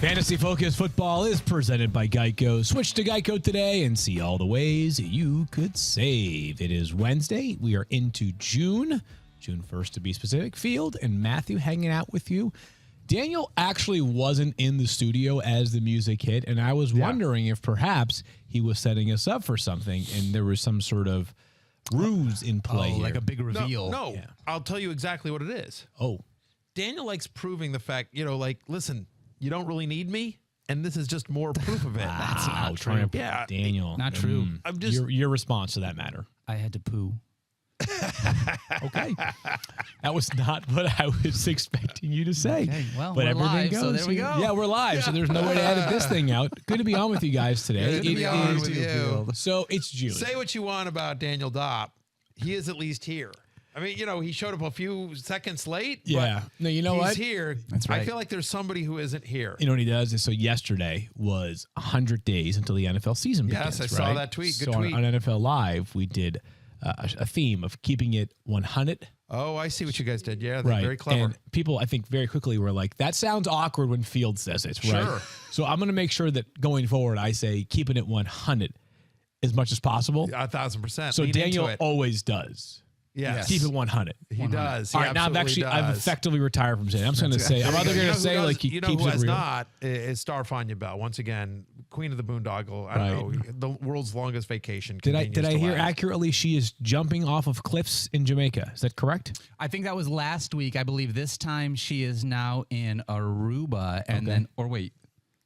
Fantasy Focus Football is presented by Geico. Switch to Geico today and see all the ways you could save. It is Wednesday. We are into June 1st to be specific. Field and Matthew hanging out with you. Daniel actually wasn't in the studio as the music hit, and I was wondering if perhaps he was setting us up for something and there was some sort of ruse in play here. Like a big reveal. No, I'll tell you exactly what it is. Oh. Daniel likes proving the fact, listen, you don't really need me, and this is just more proof of it. That's not true. Yeah, Daniel. Not true. I'm just Your response to that matter. I had to poo. Okay. That was not what I was expecting you to say. Okay, well, but we're everything live, goes. so there we go. Yeah, we're live, so there's no way to edit this thing out. Good to be on with you guys today. Good to be on with you. So it's June. Say what you want about Daniel Dopp. He is at least here. I mean, he showed up a few seconds late. Yeah. But No, you know he's what? here. That's right. I feel like there's somebody who isn't here. You know what he does? So yesterday was 100 days until the NFL season begins. Yes, I saw that tweet. Good tweet. On NFL Live, we did a theme of keeping it 100. Oh, I see what you guys did. Yeah, they're very clever. And people, I think, very quickly were like, that sounds awkward when Field says it, right? Sure. So I'm going to make sure that going forward, I say keeping it 100 as much as possible. 1,000%. So Lean Daniel into it. always does. Yes. Keep it 100. He does. All right, now I've effectively retired from saying. I'm just going to say, I'm either going to say like he keeps who it has real. not is Starfania Bell. Once again, Queen of the Boondoggle. I don't know, the world's longest vacation. Did I hear last. accurately? She is jumping off of cliffs in Jamaica. Is that correct? I think that was last week. I believe this time she is now in Aruba, and then, or wait.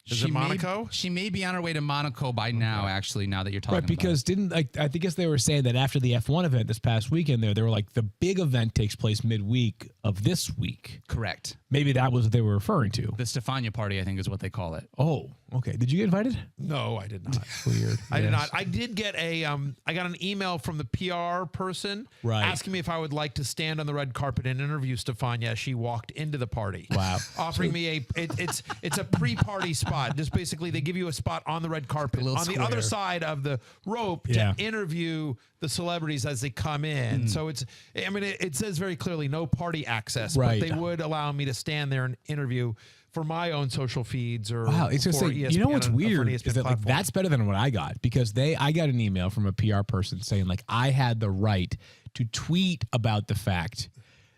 Is it Monaco? She may be on her way to Monaco by now, actually, now that you're talking Right, because I guess they were saying that after the F1 event this past weekend they were like, the big event takes place midweek of this week. Correct. Maybe that was what they were referring to. The Stefania party, I think, is what they call it. Oh, okay. Did you get invited? No, I did not. Weird. I did not. I did get I got an email from the PR person asking me if I would like to stand on the red carpet and interview Stefania as she walked into the party. Wow. Offering me it's a pre-party spot. Just basically they give you a spot on the red carpet on the other side of the rope to interview the celebrities as they come in. So it says very clearly no party access, but they would allow me to stand there and interview for my own social feeds or it's just for like, ESPN, you know what's for an weird ESPN is that like, platform. that's better than what I got, because I got an email from a PR person saying like I had the right to tweet about the fact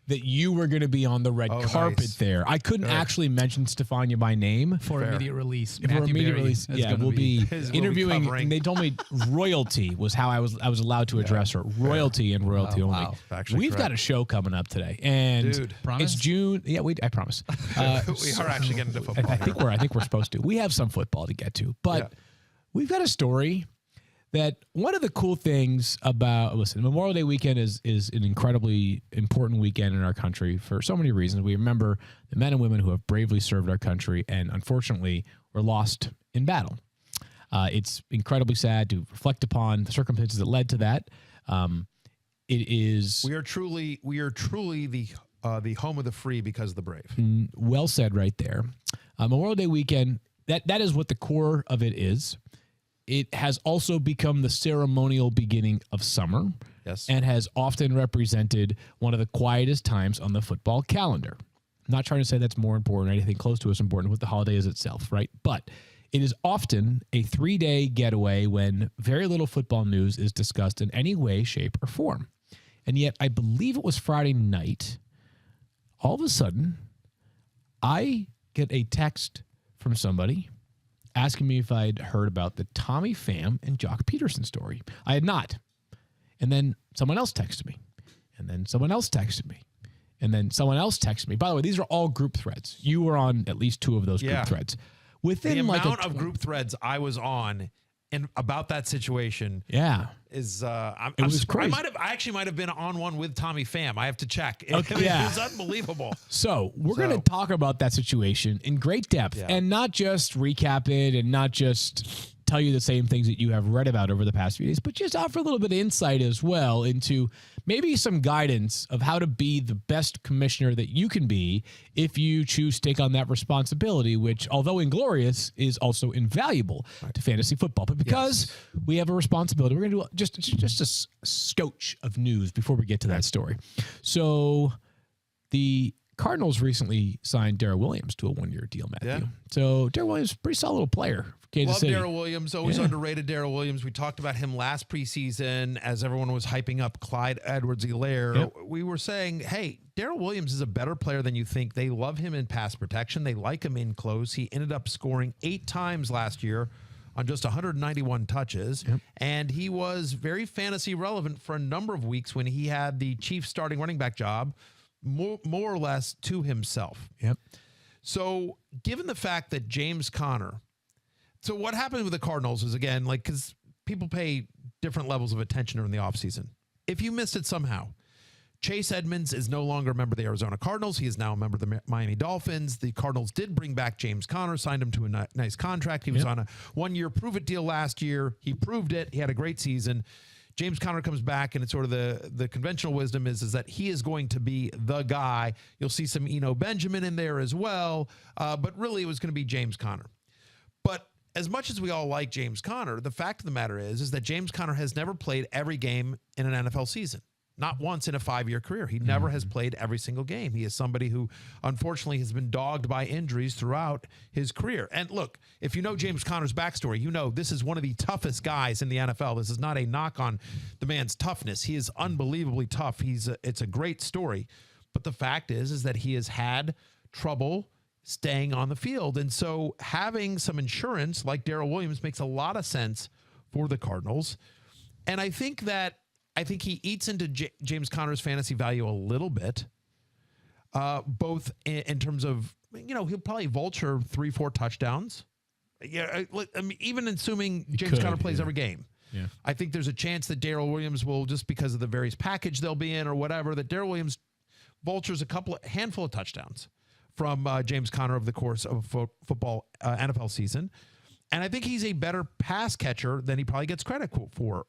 that you were going to be on the red carpet there. I couldn't actually mention Stefania by name. For immediate release. For immediate release, we'll be interviewing. And they told me royalty was how I was allowed to address her. Royalty and royalty only. Wow. We've got a show coming up today, and Dude, it's June. Yeah, I promise. We are actually getting to football. I think we're supposed to. We have some football to get to, but we've got a story. That one of the cool things about, Memorial Day weekend is an incredibly important weekend in our country for so many reasons. We remember the men and women who have bravely served our country and unfortunately were lost in battle. It's incredibly sad to reflect upon the circumstances that led to that. It is. We are truly the home of the free because of the brave. Well said right there. Memorial Day weekend, that is what the core of it is. It has also become the ceremonial beginning of summer and has often represented one of the quietest times on the football calendar. I'm not trying to say that's more important or anything close to as important with the holiday as itself, right? But it is often a 3-day getaway when very little football news is discussed in any way, shape, or form. And yet, I believe it was Friday night, all of a sudden, I get a text from somebody asking me if I'd heard about the Tommy Pham and Jock Pederson story. I had not. And then someone else texted me. And then someone else texted me. And then someone else texted me. By the way, these are all group threads. You were on at least 2 of those group threads. Within the like amount of group threads I was on and about that situation is it was crazy. I actually might have been on one with Tommy Pham. I have to check. It was unbelievable. So we're going to talk about that situation in great depth and not just recap it and not just tell you the same things that you have read about over the past few days, but just offer a little bit of insight as well into maybe some guidance of how to be the best commissioner that you can be if you choose to take on that responsibility, which, although inglorious, is also invaluable to fantasy football. But because we have a responsibility, we're going to do just a scotch of news before we get to that story. So the Cardinals recently signed Darrel Williams to a 1-year deal, Matthew. Yeah. So Darrel Williams, pretty solid little player for Kansas City. Love Darrel Williams, always underrated Darrel Williams. We talked about him last preseason as everyone was hyping up Clyde Edwards-Helaire. Yep. We were saying, hey, Darrel Williams is a better player than you think. They love him in pass protection. They like him in close. He ended up scoring 8 times last year on just 191 touches. Yep. And he was very fantasy relevant for a number of weeks when he had the Chiefs starting running back job more or less to himself. Yep. So given the fact that James Conner, so what happened with the Cardinals is, again, like, because people pay different levels of attention during the offseason. If you missed it somehow, Chase Edmonds is no longer a member of the Arizona Cardinals. He is now a member of the Miami Dolphins. The Cardinals did bring back James Conner, signed him to a nice contract. He was on a 1-year prove-it deal last year. He proved it. He had a great season. James Conner comes back, and it's sort of the conventional wisdom is that he is going to be the guy. You'll see some Eno Benjamin in there as well, but really it was going to be James Conner. But as much as we all like James Conner, the fact of the matter is that James Conner has never played every game in an NFL season. Not once in a 5-year career. He never has played every single game. He is somebody who, unfortunately, has been dogged by injuries throughout his career. And look, if you know James Conner's backstory, you know this is one of the toughest guys in the NFL. This is not a knock on the man's toughness. He is unbelievably tough. It's a great story. But the fact is that he has had trouble staying on the field. And so having some insurance like Darrel Williams makes a lot of sense for the Cardinals. And I think he eats into James Conner's fantasy value a little bit, both in terms of, he'll probably vulture 3-4 touchdowns. Yeah, I mean, even assuming James Conner plays every game. Yeah. I think there's a chance that Darrel Williams will, just because of the various package they'll be in or whatever, that Darrel Williams vultures handful of touchdowns from James Conner over the course of a football NFL season. And I think he's a better pass catcher than he probably gets credit for.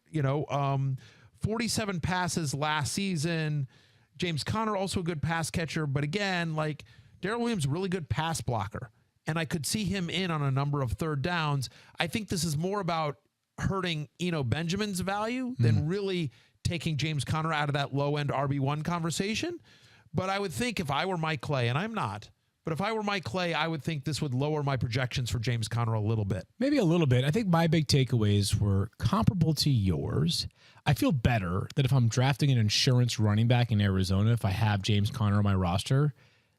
47 passes last season. James Conner also a good pass catcher, but again, like Darrel Williams, really good pass blocker. And I could see him in on a number of third downs. I think this is more about hurting Eno Benjamin's value than really taking James Conner out of that low-end RB1 conversation. But I would think if I were Mike Clay, and I'm not, but if I were Mike Clay, I would think this would lower my projections for James Conner a little bit. Maybe a little bit. I think my big takeaways were comparable to yours. I feel better that if I'm drafting an insurance running back in Arizona, if I have James Conner on my roster,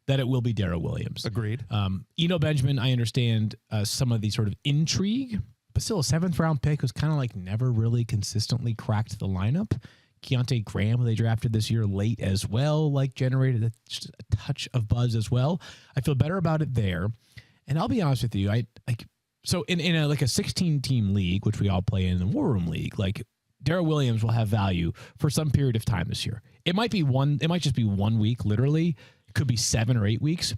that it will be Darrel Williams. Agreed. Eno Benjamin, I understand some of the sort of intrigue, but still a 7th-round pick who's kind of like never really consistently cracked the lineup. Keontae Graham, who they drafted this year late as well, like generated just a touch of buzz as well. I feel better about it there. And I'll be honest with you, so in a 16-team league, which we all play in the War Room League, like Darrel Williams will have value for some period of time this year. It might just be 1 week, literally. It could be 7 or 8 weeks.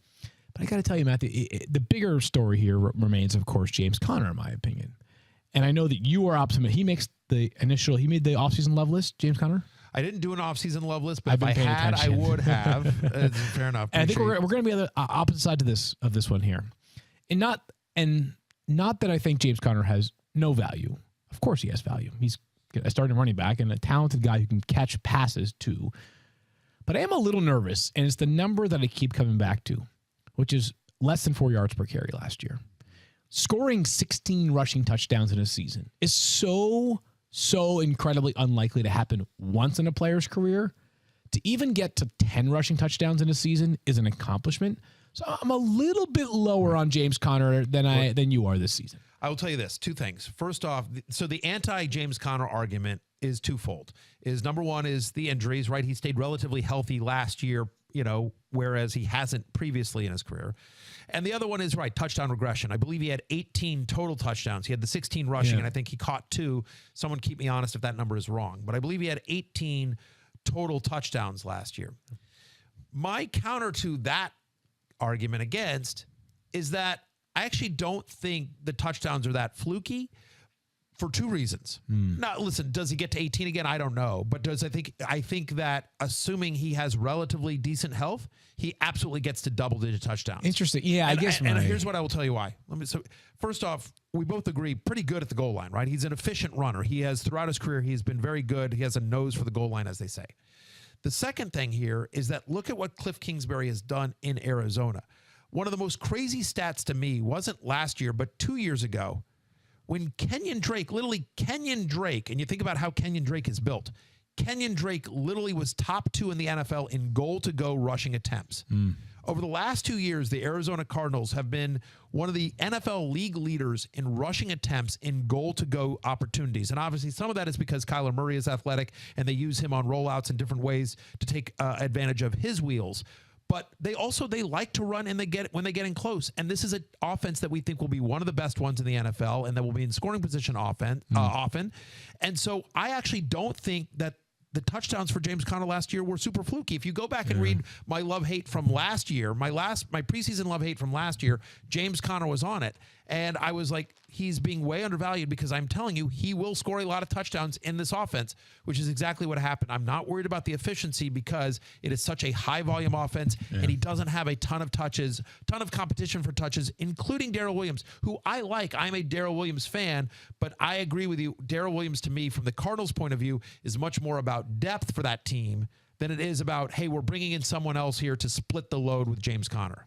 But I got to tell you, Matthew, the bigger story here remains, of course, James Conner, in my opinion. And I know that you are optimistic. He made the offseason love list, James Conner? I didn't do an offseason love list, but if I had, I would have. Fair enough. And I think we're going to be on the opposite side of this one here. And not that I think James Conner has no value. Of course he has value. He's a starting running back and a talented guy who can catch passes too. But I am a little nervous, and it's the number that I keep coming back to, which is less than 4 yards per carry last year. Scoring 16 rushing touchdowns in a season is so incredibly unlikely to happen once in a player's career. To even get to 10 rushing touchdowns in a season is an accomplishment. So I'm a little bit lower on James Conner than you are this season. I will tell you this, 2 things. First off, so the anti-James Conner argument is twofold. Number one is the injuries, right? He stayed relatively healthy last year, whereas he hasn't previously in his career. And the other one is, right, touchdown regression. I believe he had 18 total touchdowns. He had the 16 rushing, and I think he caught 2. Someone keep me honest if that number is wrong. But I believe he had 18 total touchdowns last year. My counter to that argument against is that I actually don't think the touchdowns are that fluky for 2 reasons. Now, listen, does he get to 18 again? I don't know. But I think that assuming he has relatively decent health, he absolutely gets to double-digit touchdowns. Interesting. Yeah, I guess. And here's what I will tell you why. So first off, we both agree pretty good at the goal line, right? He's an efficient runner. He has, throughout his career, he's been very good. He has a nose for the goal line, as they say. The second thing here is that look at what Cliff Kingsbury has done in Arizona. One of the most crazy stats to me wasn't last year, but 2 years ago, when Kenyon Drake, literally Kenyon Drake, and you think about how Kenyon Drake is built, Kenyon Drake literally was top 2 in the NFL in goal-to-go rushing attempts. Over the last 2 years, the Arizona Cardinals have been one of the NFL league leaders in rushing attempts in goal-to-go opportunities. And obviously, some of that is because Kyler Murray is athletic, and they use him on rollouts in different ways to take advantage of his wheels. But they like to run and when they get in close. And this is an offense that we think will be one of the best ones in the NFL and that will be in scoring position often. And so I actually don't think that the touchdowns for James Conner last year were super fluky. If you go back and read my love-hate from last year, my preseason love-hate from last year, James Conner was on it. And I was like, he's being way undervalued because I'm telling you, he will score a lot of touchdowns in this offense, which is exactly what happened. I'm not worried about the efficiency because it is such a high-volume offense, and he doesn't have a ton of touches, ton of competition for touches, including Darrel Williams, who I like. I'm a Darrel Williams fan, but I agree with you. Darrel Williams, to me, from the Cardinals' point of view, is much more about depth for that team than it is about, hey, we're bringing in someone else here to split the load with James Conner.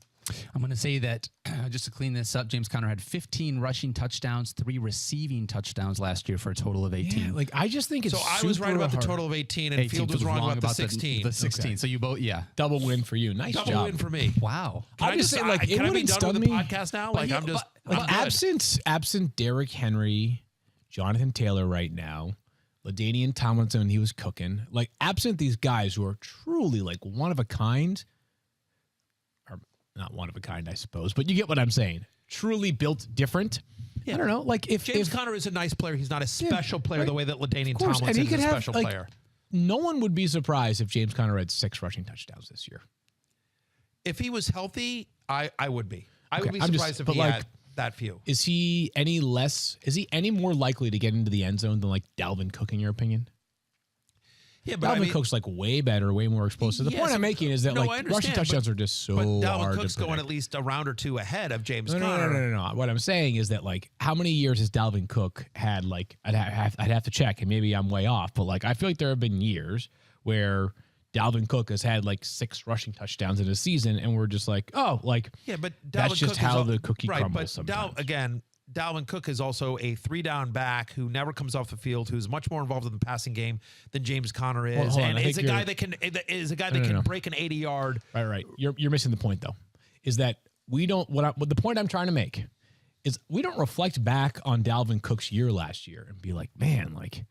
I'm going to say that, just to clean this up, James Conner had 15 rushing touchdowns, 3 receiving touchdowns last year for a total of 18. Yeah, like, I just think it's so I was right about the total of 18, and Field was wrong about the 16. The 16. Okay. So you both, double win for you. Nice job. Double win for me. Wow. I just say, like, it wouldn't stun me. Podcast now, like I'm just absent Derrick Henry, Jonathan Taylor right now, LaDainian Tomlinson, he was cooking. Like, absent these guys who are truly like one of a kind. Not one of a kind, I suppose, but you get what I'm saying. Truly built different. Yeah. I don't know. Like if James Conner is a nice player, he's not a special player the way that LaDainian Tomlinson is a special player. No one would be surprised if James Conner had 6 rushing touchdowns this year. If he was healthy, I would be. I would be surprised if he had that few. Is he any more likely to get into the end zone than like Dalvin Cook, in your opinion? Yeah, but Dalvin Cook's like way better, way more explosive. The point I'm making is that rushing touchdowns are just so hard. But Dalvin Cook's going at least a round or 2 ahead of James Conner. No. What I'm saying is that like how many years has Dalvin Cook had? Like I'd have to check, and maybe I'm way off, but like I feel like there have been years where Dalvin Cook has had like 6 rushing touchdowns in a season, and we're just like, oh, like but that's just how the cookie crumbles sometimes. Again, Dalvin Cook is also a 3-down back who never comes off the field, who's much more involved in the passing game than James Conner is, and is a guy that can break an 80-yard. Right. You're missing the point though. Is that we don't what the point I'm trying to make is we don't reflect back on Dalvin Cook's year last year and be like, man, like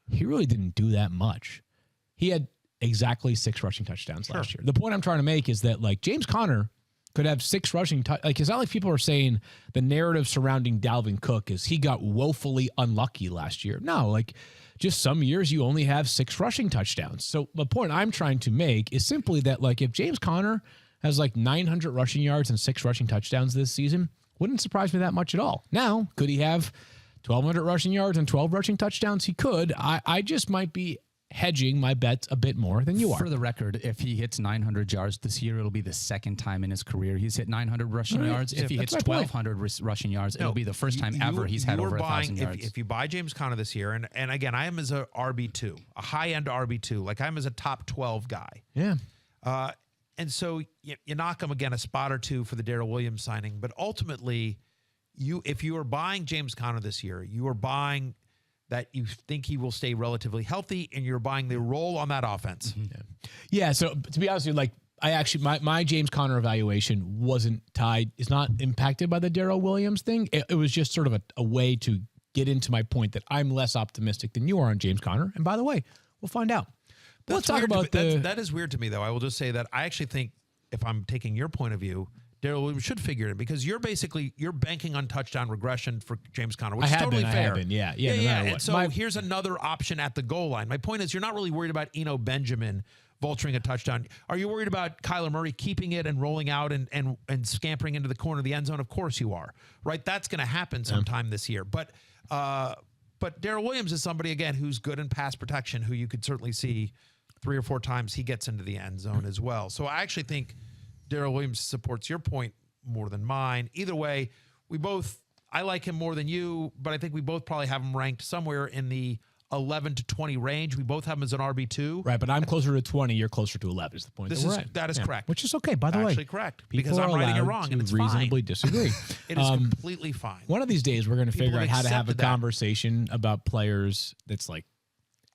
he really didn't do that much. He had exactly 6 rushing touchdowns last year. The point I'm trying to make is that like James Conner could have 6 rushing like it's not like people are saying the narrative surrounding Dalvin Cook is he got woefully unlucky last year. No, like just some years you only have 6 rushing touchdowns. So the point I'm trying to make is simply that like if James Conner has like 900 rushing yards and 6 rushing touchdowns this season, wouldn't surprise me that much at all. Now, could he have 1,200 rushing yards and 12 rushing touchdowns? He could. I just might be hedging my bets a bit more than you are. For the record, if he hits 900 yards this year, it'll be the second time in his career he's hit 900 rushing yards. If he hits 1,200 rushing yards, it'll be the first time ever he's had over 1,000 yards. If you buy James Conner this year, and again, I am as a RB2, a high-end RB2, like I'm as a top 12 guy. Yeah. And so you knock him again a spot or 2 for the Daryl Williams signing, but ultimately, if you are buying James Conner this year, you are buying that you think he will stay relatively healthy, and you're buying the role on that offense. Mm-hmm. Yeah. So to be honest with you, like I actually, my James Conner evaluation wasn't is not impacted by the Darrel Williams thing. It was just sort of a way to get into my point that I'm less optimistic than you are on James Conner. And by the way, we'll find out. Let's talk about that is weird to me, though. I will just say that I actually think, if I'm taking your point of view, Daryl Williams should figure it, because you're banking on touchdown regression for James Conner, which is totally fair. I have been. Yeah. And so here's another option at the goal line. My point is, you're not really worried about Eno Benjamin vulturing a touchdown. Are you worried about Kyler Murray keeping it and rolling out and scampering into the corner of the end zone? Of course you are, right? That's going to happen sometime this year. But Daryl Williams is somebody, again, who's good in pass protection, who you could certainly see 3 or 4 times he gets into the end zone as well. So I actually think Darrel Williams supports your point more than mine. Either way, I like him more than you, but I think we both probably have him ranked somewhere in the 11 to 20 range. We both have him as an RB2. Right, but I'm closer to 20. You're closer to 11 is the point That is correct. Which is okay, by the way. Actually correct. Because I'm writing it wrong, and it's reasonably fine. disagree. It is completely fine. One of these days, we're going to figure out how to have a that. conversation about players that's like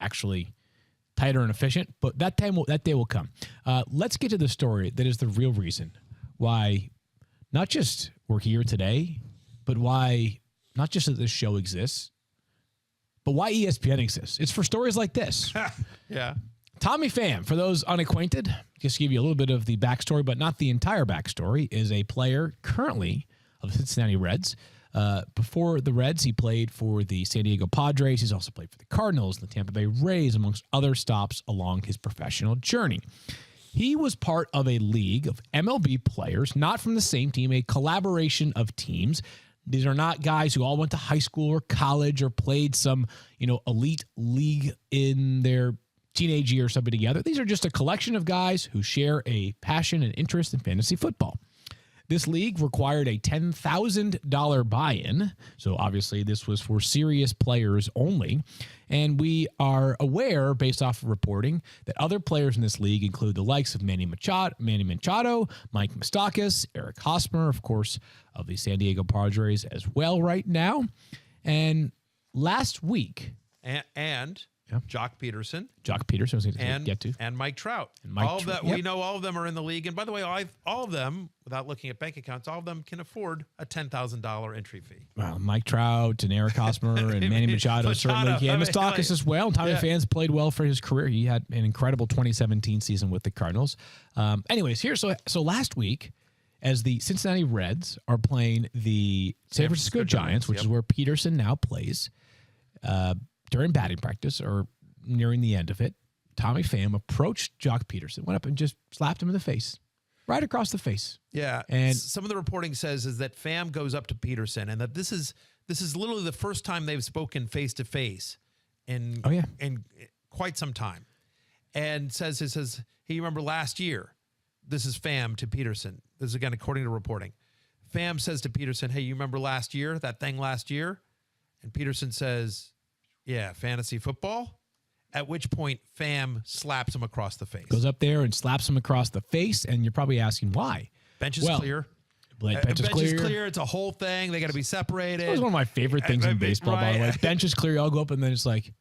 actually tighter and efficient, but that day will come. Let's get to the story that is the real reason why not just we're here today, but why not just that this show exists, but why ESPN exists. It's for stories like this. Yeah. Tommy Pham, for those unacquainted, just to give you a little bit of the backstory, but not the entire backstory, is a player currently of the Cincinnati Reds. Before the Reds, he played for the San Diego Padres. He's also played for the Cardinals and the Tampa Bay Rays, amongst other stops along his professional journey. He was part of a league of MLB players, not from the same team, a collaboration of teams. These are not guys who all went to high school or college or played some, elite league in their teenage year or something together. These are just a collection of guys who share a passion and interest in fantasy football. This league required a $10,000 buy-in, so obviously this was for serious players only. And we are aware, based off of reporting, that other players in this league include the likes of Manny Machado, Mike Moustakas, Eric Hosmer, of course, of the San Diego Padres as well right now. And last week... And Jock Pederson. Jock Pederson was going to get to. And Mike Trout. And Mike We know all of them are in the league. And by the way, all of them, without looking at bank accounts, all of them can afford a $10,000 entry fee. Well, Mike Trout and Eric Hosmer and Manny Machado certainly. And Moustakas as well. Tommy Pham played well for his career. He had an incredible 2017 season with the Cardinals. Anyways, so last week, as the Cincinnati Reds are playing the San Francisco Giants, which is where Pederson now plays, during batting practice or nearing the end of it, Tommy Pham approached Jock Pederson, went up and just slapped him in the face, right across the face. Yeah, and some of the reporting says is that Pham goes up to Pederson, and that this is literally the first time they've spoken face to face in quite some time, and says, hey, you remember last year? This is Pham to Pederson. This is again according to reporting. Pham says to Pederson, hey, you remember last year, that thing last year? And Pederson says, yeah, fantasy football. At which point, Pham slaps him across the face. Goes up there and slaps him across the face, and you're probably asking why. Bench is clear. Bench is clear. It's a whole thing. They got to be separated. That was one of my favorite things in baseball, by the way. Bench is clear. I'll go up, and then it's like,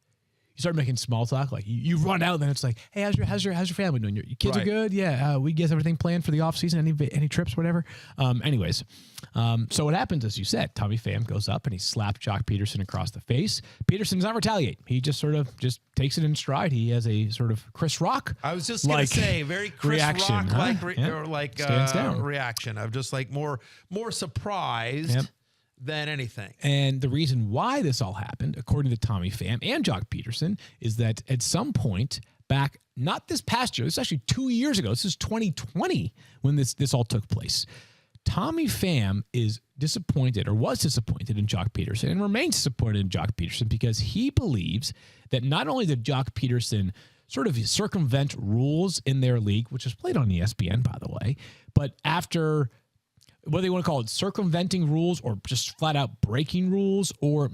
you start making small talk. Like you run out, and then it's like, hey, how's your family doing? Your kids are good? Yeah. We get everything planned for the off season. Any trips, whatever. Anyways, so what happens, as you said, Tommy Pham goes up and he slaps Jock Pederson across the face. Pederson does not retaliate. He just sort of takes it in stride. He has a sort of Chris Rock. I was just going to say very Chris reaction, Rock reaction of just like more surprised. Than anything. And the reason why this all happened, according to Tommy Pham and Jock Pederson, is that at some point back, not this past year, this is actually 2 years ago, this is 2020 when this all took place. Tommy Pham is disappointed or was disappointed in Jock Pederson and remains disappointed in Jock Pederson because he believes that not only did Jock Pederson sort of circumvent rules in their league, which was played on ESPN, by the way, but after... whether you want to call it circumventing rules or just flat out breaking rules or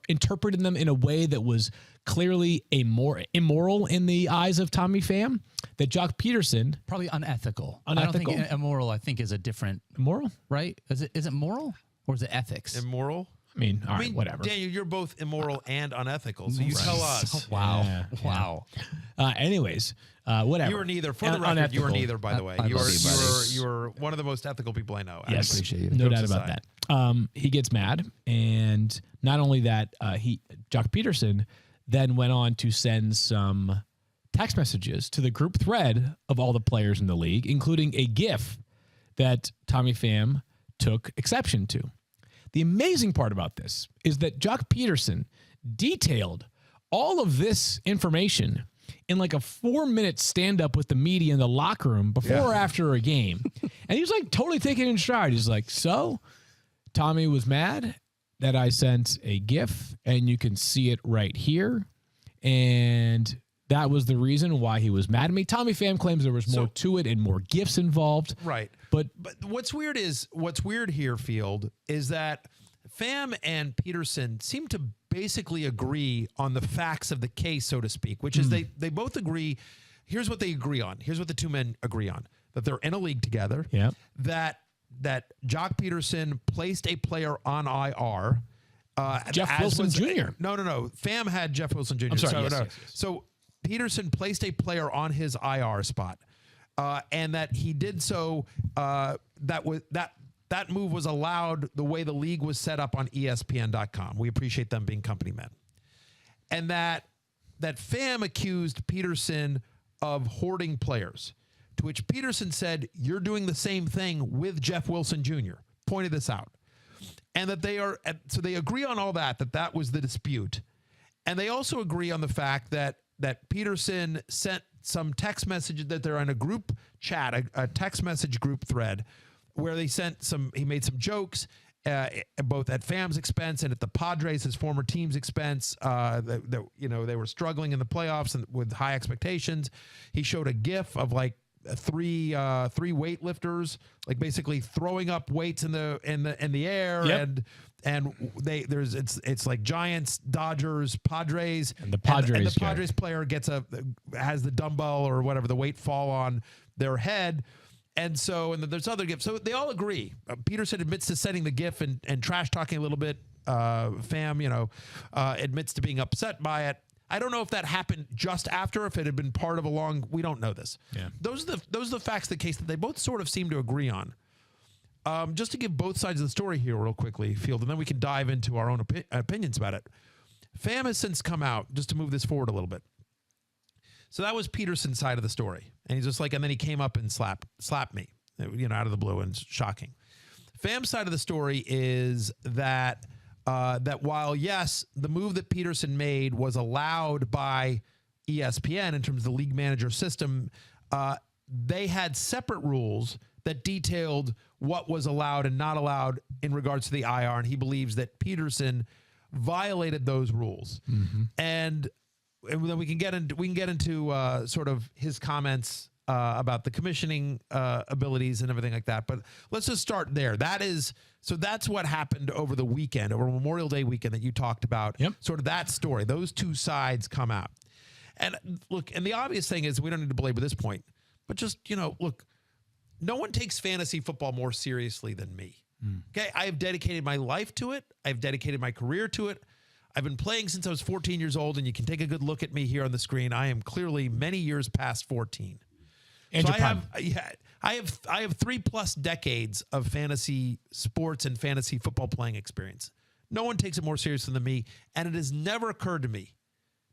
interpreting them in a way that was clearly immoral in the eyes of Tommy Pham, that Jock Pederson... probably unethical. I don't think immoral, I think, is a different... Immoral? Right? Is it moral or is it ethics? Immoral? I mean, whatever. Daniel, you're both immoral and unethical, so you tell us. Wow. Yeah. Wow. Anyways, whatever. You were neither. For the record, you were neither, by the way. You were one of the most ethical people I know. Yes, I appreciate you. No doubt about that. He gets mad, and not only that, Jock Pederson then went on to send some text messages to the group thread of all the players in the league, including a GIF that Tommy Pham took exception to. The amazing part about this is that Jock Pederson detailed all of this information in like a 4-minute stand-up with the media in the locker room before or after a game. And he was like totally taking it in stride. He's like, so Tommy was mad that I sent a GIF, and you can see it right here. And that was the reason why he was mad at me. Tommy Pham claims there was more to it and more GIFs involved. Right. But what's weird here, Field, is that Pham and Pederson seem to basically agree on the facts of the case, so to speak, which is they both agree. Here's what they agree on. Here's what the two men agree on: that they're in a league together. Yeah. That Jock Pederson placed a player on IR. Jeff Wilson Jr. No. Pham had Jeff Wilson Jr. I'm sorry. So, Yes. So Pederson placed a player on his IR spot, and that he did so. That move was allowed the way the league was set up on ESPN.com. We appreciate them being company men, and that Pham accused Pederson of hoarding players, to which Pederson said, "You're doing the same thing with Jeff Wilson Jr." Pointed this out. And that they agree on all that was the dispute. And they also agree on the fact that Pederson sent some text messages, that they're in a group chat, a text message group thread, where he made some jokes, both at Pham's expense and at the Padres, his former team's expense. They were struggling in the playoffs and with high expectations. He showed a GIF of like three weightlifters, like basically throwing up weights in the air. Yep. and it's like Giants, Dodgers, Padres, and the Padres, and the Padres player has the dumbbell or whatever, the weight fall on their head. And then there's other GIFs. So they all agree. Pederson admits to sending the GIF and trash talking a little bit. Pham, admits to being upset by it. I don't know if that happened just after, if it had been part of we don't know this. Yeah. Those are the facts of the case that they both sort of seem to agree on. Just to give both sides of the story here real quickly, Field, and then we can dive into our own opinions about it. Pham has since come out, just to move this forward a little bit. So that was Pederson's side of the story. And he's just like, and then he came up and slapped me, out of the blue, and it's shocking. Pham's side of the story is that while, yes, the move that Pederson made was allowed by ESPN in terms of the league manager system, they had separate rules that detailed what was allowed and not allowed in regards to the IR, and he believes that Pederson violated those rules. Mm-hmm. And then we can get into sort of his comments about the commissioning abilities and everything like that. But let's just start there. That's what happened over the weekend, over Memorial Day weekend that you talked about. Yep. Sort of that story. Those two sides come out. And look, and the obvious thing is, we don't need to belabor this point, but just, look, no one takes fantasy football more seriously than me. Okay. I have dedicated my life to it. I've dedicated my career to it. I've been playing since I was 14 years old, and you can take a good look at me here on the screen. I am clearly many years past 14. And so I have 3+ decades of fantasy sports and fantasy football playing experience. No one takes it more seriously than me, and it has never occurred to me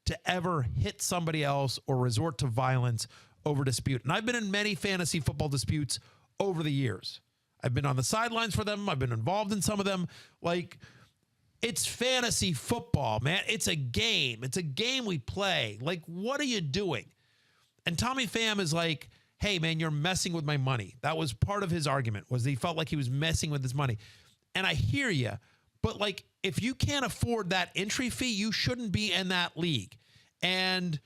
to ever hit somebody else or resort to violence over dispute. And I've been in many fantasy football disputes over the years. I've been on the sidelines for them. I've been involved in some of them. Like, it's fantasy football, man. It's a game. It's a game we play. Like, what are you doing? And Tommy Pham is like, hey, man, you're messing with my money. That was part of his argument, was that he felt like he was messing with his money. And I hear you, but like, if you can't afford that entry fee, you shouldn't be in that league. And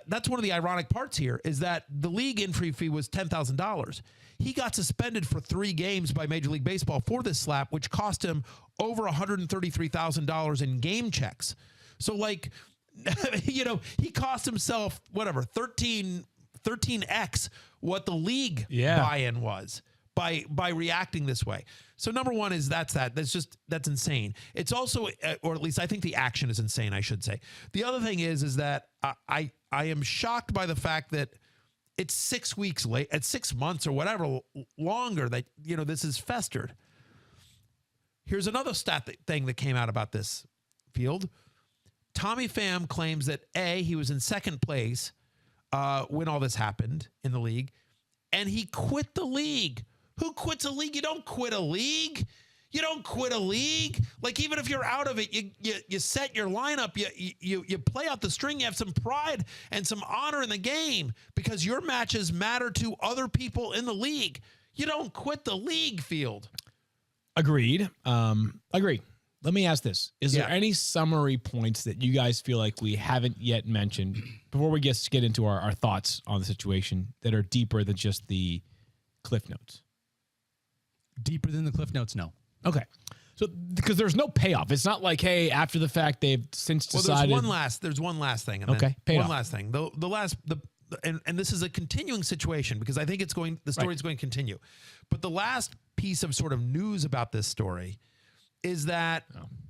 that's one of the ironic parts here, is that the league entry fee was $10,000. He got suspended for 3 games by Major League Baseball for this slap, which cost him over $133,000 in game checks. So like, he cost himself whatever 13x what the league buy-in was by reacting this way. So number one is that's insane. It's also, or at least I think the action is insane, I should say. The other thing is that I am shocked by the fact that it's 6 weeks late, at 6 months or whatever longer that, this is festered. Here's another thing that came out about this, Field. Tommy Pham claims that he was in second place when all this happened in the league, and he quit the league. Who quits a league? You don't quit a league. You don't quit a league. Like, even if you're out of it, you set your lineup, you play out the string, you have some pride and some honor in the game because your matches matter to other people in the league. You don't quit the league, Field. Agreed. Agreed. Let me ask this. Is there any summary points that you guys feel like we haven't yet mentioned before we get into our thoughts on the situation that are deeper than just the Cliff Notes? Deeper than the Cliff Notes? No. Okay. So because there's no payoff. It's not like, hey, after the fact they've since decided. There's one last thing. And okay. One last thing. And this is a continuing situation because I think the story is going to continue. But the last piece of sort of news about this story is that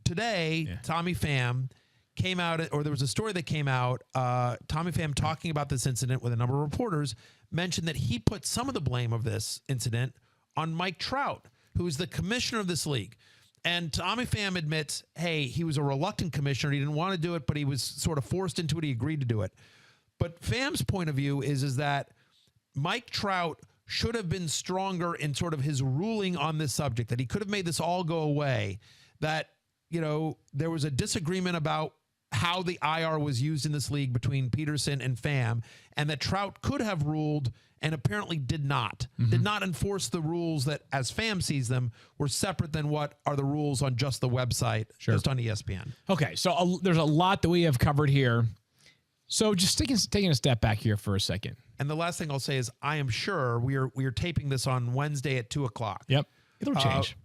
today, Tommy Pham came out, or there was a story that came out, Tommy Pham talking about this incident with a number of reporters, mentioned that he put some of the blame of this incident on Mike Trout, who is the commissioner of this league. And Tommy Pham admits, hey, he was a reluctant commissioner. He didn't want to do it, but he was sort of forced into it. He agreed to do it. But Pham's point of view is that Mike Trout should have been stronger in sort of his ruling on this subject, that he could have made this all go away, that, there was a disagreement about how the IR was used in this league between Pederson and Pham, and that Trout could have ruled and apparently did not enforce the rules that, as Pham sees them, were separate than what are the rules on just the website, just on ESPN. Okay, so there's a lot that we have covered here. So just taking a step back here for a second. And the last thing I'll say is I am sure we are taping this on Wednesday at 2:00. Yep, it'll change.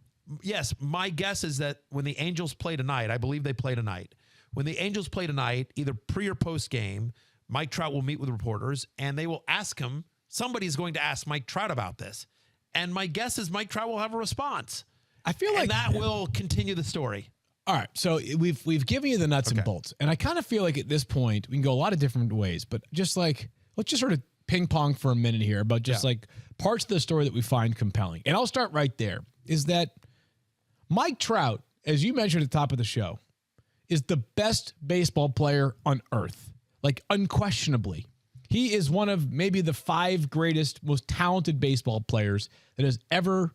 Yes, my guess is that when the Angels play tonight, I believe they play tonight. When the Angels play tonight, either pre or post game, Mike Trout will meet with reporters and they will ask him, somebody's going to ask Mike Trout about this. And my guess is Mike Trout will have a response. I feel like that will continue the story. All right. So we've given you the nuts and bolts. And I kind of feel like at this point, we can go a lot of different ways, but just like, let's just sort of ping pong for a minute here about just like parts of the story that we find compelling. And I'll start right there, is that Mike Trout, as you mentioned at the top of the show, is the best baseball player on earth. Like, unquestionably. He is one of maybe the 5 greatest, most talented baseball players that has ever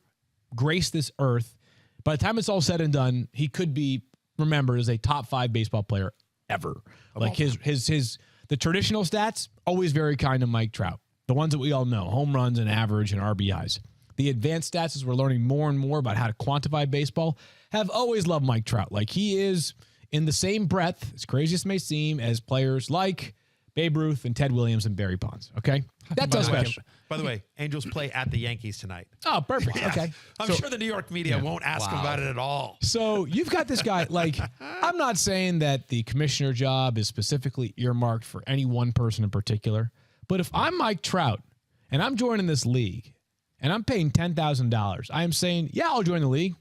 graced this earth. By the time it's all said and done, he could be remembered as a top 5 baseball player ever. Like the traditional stats, always very kind to Mike Trout. The ones that we all know, home runs and average and RBIs. The advanced stats, as we're learning more and more about how to quantify baseball, have always loved Mike Trout. Like, he is in the same breath, as crazy as it may seem, as players like Babe Ruth and Ted Williams and Barry Bonds. Okay? That does special. By the way, Angels play at the Yankees tonight. Oh, perfect. Yeah. Okay. I'm sure the New York media won't ask him about it at all. So you've got this guy, like, I'm not saying that the commissioner job is specifically earmarked for any one person in particular, but if I'm Mike Trout and I'm joining this league and I'm paying $10,000, I am saying, yeah, I'll join the league.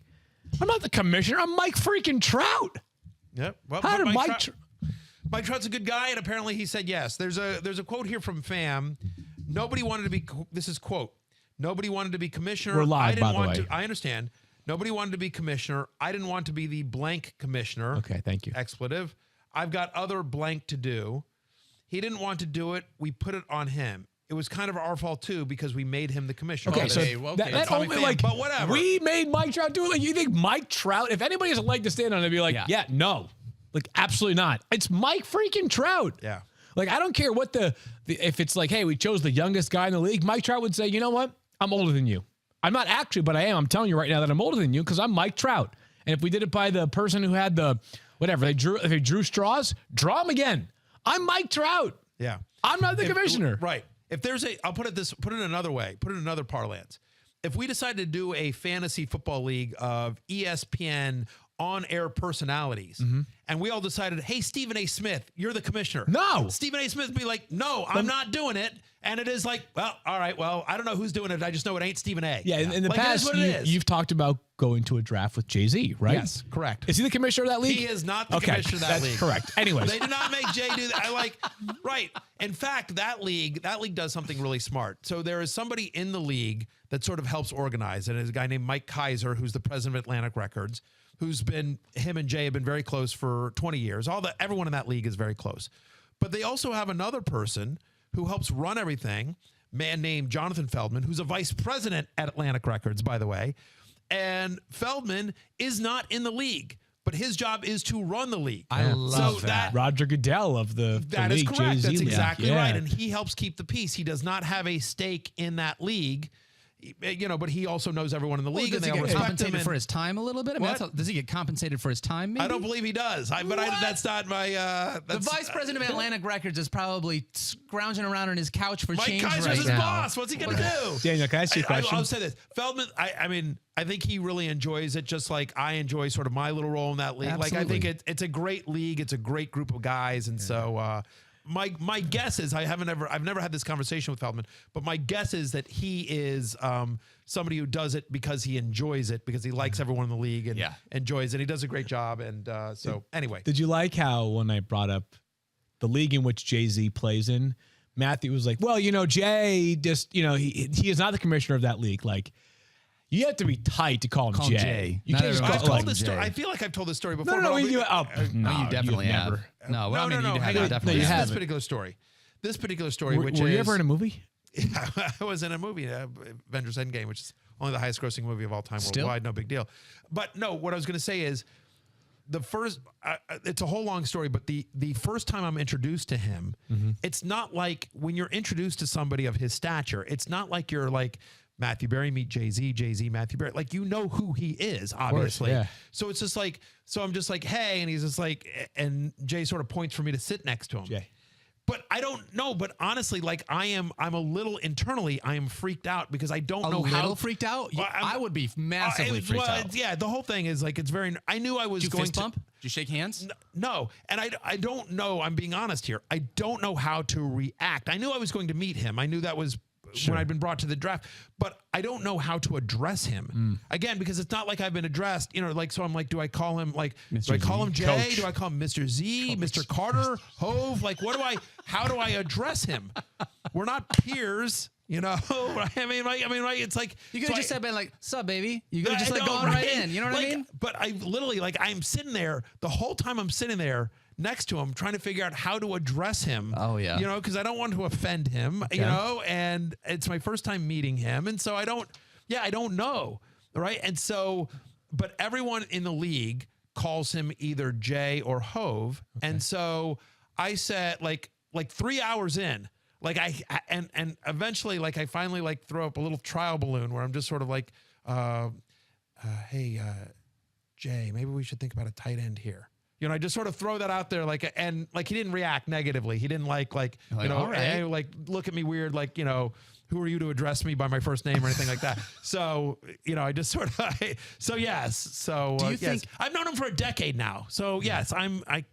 I'm not the commissioner. I'm Mike freaking Trout. Yep. Well, how did Mike Trout's a good guy, and apparently he said yes. There's a quote here from Pham. Nobody wanted to be. This is quote. Nobody wanted to be commissioner. We're live, by the way. I understand. Nobody wanted to be commissioner. I didn't want to be the blank commissioner. Okay, thank you. Expletive. I've got other blank to do. He didn't want to do it. We put it on him. It was kind of our fault too because we made him the commissioner. Okay, so that only like, but whatever. We made Mike Trout do it. Like, you think Mike Trout? If anybody has a leg to stand on, they'd be like, yeah, no, like absolutely not. It's Mike freaking Trout. Yeah. Like, I don't care what if it's like, hey, we chose the youngest guy in the league. Mike Trout would say, you know what? I'm older than you. I'm not actually, but I am. I'm telling you right now that I'm older than you because I'm Mike Trout. And if we did it by the person who had the whatever if they drew straws, draw them again. I'm Mike Trout. Yeah. I'm not the commissioner. Right. If there's I'll put it another way, put it in another parlance. If we decided to do a fantasy football league of ESPN on-air personalities, and we all decided, hey, Stephen A. Smith, you're the commissioner. No. Stephen A. Smith would be like, no, I'm not doing it. And it is like, well, all right, well, I don't know who's doing it. I just know it ain't Stephen A. Yeah, in the past, you've talked about going to a draft with Jay-Z, right? Yes, correct. Is he the commissioner of that league? He is not the commissioner of that league. Correct. Anyways. They did not make Jay do that. Right. In fact, that league does something really smart. So there is somebody in the league that sort of helps organize. And it's a guy named Mike Kaiser, who's the president of Atlantic Records, him and Jay have been very close for 20 years. Everyone in that league is very close. But they also have another person who helps run everything, man named Jonathan Feldman, who's a vice president at Atlantic Records, by the way. And Feldman is not in the league, but his job is to run the league. I love that. Roger Goodell of the That league, is correct. Jay-Z That's league. exactly right. And he helps keep the peace. He does not have a stake in that league. but he also knows everyone in the league, and does they he all get respect him. compensated for his time a little bit? I mean, does he get compensated for his time? Maybe? I don't believe he does. That's not my. The vice president of Atlantic Records is probably scrounging around on his couch for change Kaiser's right his now. boss. What's he going to do? Daniel, can I ask you a question? I'll say this. Feldman, I think he really enjoys it, just like I enjoy sort of my little role in that league. Absolutely. Like, I think it's a great league. It's a great group of guys. And so my guess is, I've never had this conversation with Feldman, but my guess is that he is somebody who does it because he enjoys it, because he likes everyone in the league and enjoys it. He does a great job. And anyway. Did you like how when I brought up the league in which Jay-Z plays in, Matthew was like, well, Jay just, he is not the commissioner of that league. Like, you have to be tight to call him Jay. You can't just I've call told him this Jay. story. I feel like I've told this story before. No, you definitely have. No. This particular story. Which were you ever in a movie? Yeah, I was in a movie, Avengers Endgame, which is only the highest grossing movie of all time worldwide. No big deal. But no, what I was going to say is, the first, it's a whole long story, but the first time I'm introduced to him, it's not like when you're introduced to somebody of his stature, it's not like you're like Matthew Berry meet Jay-Z, Jay-Z, Matthew Berry. Like, who he is, obviously. Course, yeah. So it's just like, I'm just like, hey, and he's just like, and Jay sort of points for me to sit next to him. Jay. But I don't know. But honestly, like I'm a little internally, I am freaked out because I don't know how. A little freaked out? Well, I would be massively freaked out. Yeah, the whole thing is like, it's very, I knew I was Did you going fist bump? Did you shake hands? No. And I don't know. I'm being honest here. I don't know how to react. I knew I was going to meet him. I knew that was when I'd been brought to the draft, but I don't know how to address him again, because it's not like I've been addressed, so I'm like, do I call him like, Mr. do I call Z? him Jay? Coach. Do I call him Mr. Z, Coach. Mr. Carter, Hove? Like, how do I address him? We're not peers, I mean, right. It's like, you could have just said, like, sup, baby. You could have just gone right in. You know what I mean? But I literally, I'm sitting there the whole time I'm sitting there next to him, trying to figure out how to address him. Oh, yeah. Because I don't want to offend him, and it's my first time meeting him. And so I don't know. Right. And so, but everyone in the league calls him either Jay or Hove. Okay. And so I said, like 3 hours in, and eventually, I finally throw up a little trial balloon where I'm just sort of like, hey, Jay, maybe we should think about a tight end here. I just sort of throw that out there, and he didn't react negatively. He didn't all right. Hey, look at me weird, who are you to address me by my first name or anything like that? So, I just sort of, so yes. So do you think I've known him for a decade now. So yes, I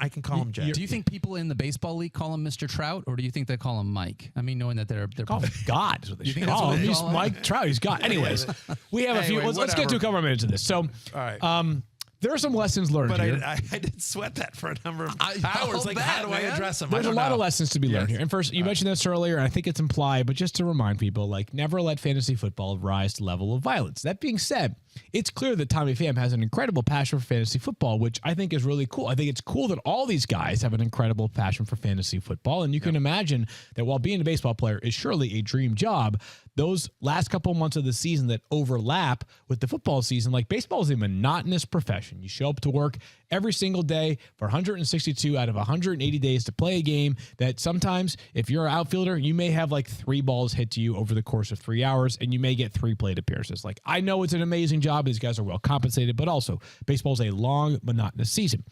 can call him Jay. Do you think people in the baseball league call him Mr. Trout, or do you think they call him Mike? I mean, knowing that they're call him God. Is what they should call him. He's Mike Trout. He's God. Anyways, we have a few. Let's get to a couple of minutes of this. So, all right. There are some lessons learned here. I did sweat that for a number of hours. How do I address them? There's a lot of lessons to be learned here. And first, you mentioned this earlier, and I think it's implied, but just to remind people, never let fantasy football rise to the level of violence. That being said, it's clear that Tommy Pham has an incredible passion for fantasy football, which I think is really cool. I think it's cool that all these guys have an incredible passion for fantasy football. And you can imagine that while being a baseball player is surely a dream job, those last couple months of the season that overlap with the football season, baseball is a monotonous profession. You show up to work every single day for 162 out of 180 days to play a game that sometimes, if you're an outfielder, you may have 3 balls hit to you over the course of 3 hours, and you may get 3 plate appearances. I know it's an amazing job. These guys are well compensated, but also baseball is a long, monotonous season.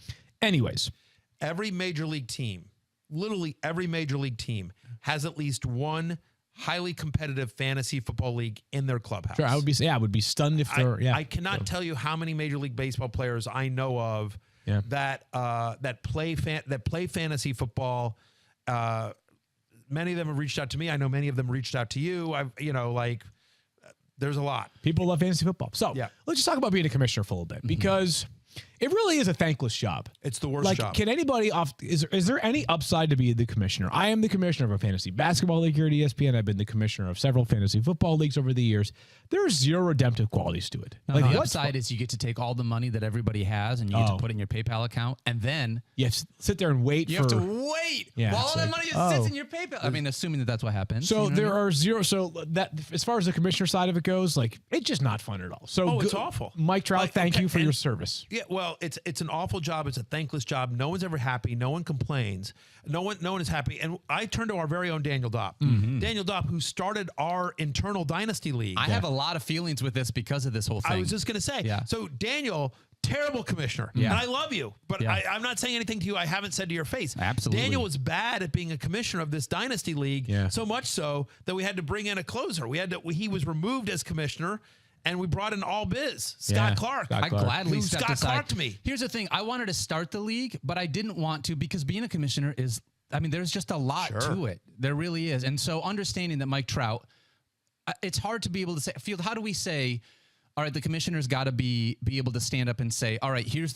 Anyways. Every major league team, literally every major league team, has at least one highly competitive fantasy football league in their clubhouse. Sure, I would be stunned if there. I cannot tell you how many Major League Baseball players I know of that play fantasy football. Many of them have reached out to me. I know many of them reached out to you. There's a lot. People love fantasy football. So let's just talk about being a commissioner for a little bit, because it really is a thankless job. It's the worst job. Can anybody is there any upside to being the commissioner? I am the commissioner of a fantasy basketball league here at ESPN. I've been the commissioner of several fantasy football leagues over the years. There's zero redemptive qualities to it. No, the upside is you get to take all the money that everybody has and you get to put in your PayPal account, and then you have to sit there and wait. You have to wait while all that money just sits in your PayPal. I mean, assuming that that's what happens. So there are zero. So that as far as the commissioner side of it goes, it's just not fun at all. So it's awful. Mike Trout, thank you for your service. Yeah, well, well, it's an awful job. It's a thankless job. No one's ever happy. No one complains. No one is happy. And I turned to our very own Daniel Dopp. Daniel Dopp, who started our internal dynasty league. I have a lot of feelings with this because of this whole thing. I was just going to say. Yeah. So Daniel, terrible commissioner. Yeah. And I love you, but I'm not saying anything to you I haven't said to your face. Absolutely. Daniel was bad at being a commissioner of this dynasty league, so much so that we had to bring in a closer. He was removed as commissioner, and we brought in all biz, Scott Clark. I gladly stepped Scott aside. Clark to me. Here's the thing. I wanted to start the league, but I didn't want to because being a commissioner is, I mean, there's just a lot to it. There really is. And so understanding that Mike Trout, it's hard to be able to say, Field, how do we say, all right, the commissioner's got to be able to stand up and say, all right, here's